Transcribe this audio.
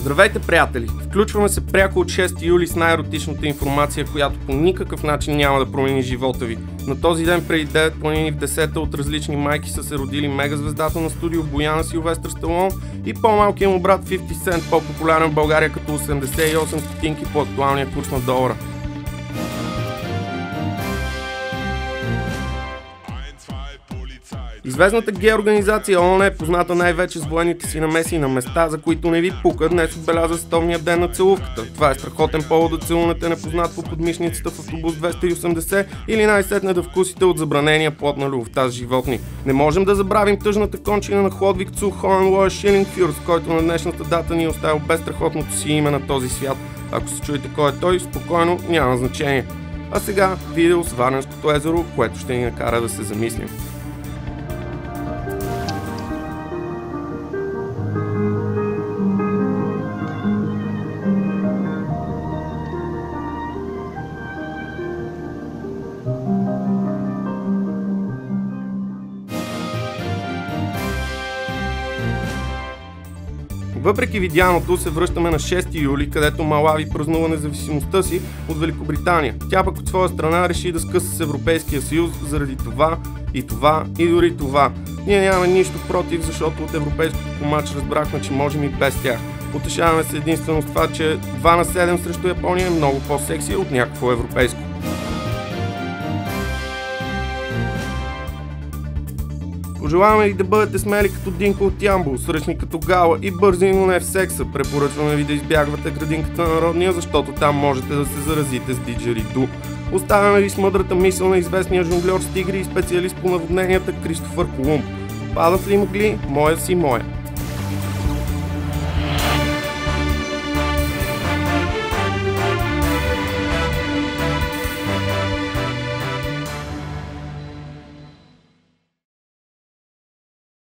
Здравейте, приятели! Включваме се пряко от 6 юли с най-еротичната информация, която по никакъв начин няма да промени живота ви. На този ден преди 9 планини в 10-та от различни майки са се родили мегазвездата на студио Бояна Силвестър Сталон и по-малкият му брат 50 Cent, по-популярен в България като 88 стотинки по актуалния курс на долара. Известната гей организация ООН е позната най-вече с военните си намеси на места, за които не ви пука. Днес отбеляза световния ден на целувката. Това е страхотен повод да целунете непознат по подмишницата в автобус 280 или най-сетне да вкусите от забранения плод на любовта с животни. Не можем да забравим тъжната кончина на Хлодвиг Цу Хоенлоер Шилингфюрст, който на днешната дата ни е оставил без страхотното си име на този свят. Ако се чуете кой е той, спокойно, няма значение. А сега видео с Варненското езеро, което ще ни накара да се замислим. Въпреки видяното, се връщаме на 6 юли, където Малави празнува независимостта си от Великобритания. Тя пък от своя страна реши да скъса с Европейския съюз заради това и дори това. Ние нямаме нищо против, защото от европейското по мач разбрахме, че можем и без тях. Утешаваме се единствено с това, че 2 на 7 срещу Япония е много по-секси от някакво европейско. Пожелаваме ви да бъдете смели като Динко от Ямбол, сръчни като Гала и бързи, но не в секса. Препоръчваме ви да избягвате градинката на Народния, защото там можете да се заразите с диджериду. Оставяме ви с мъдрата мисъл на известния жонглер с тигри и специалист по наводненията Кристофър Колумб. Падат ли могли, моя си моя.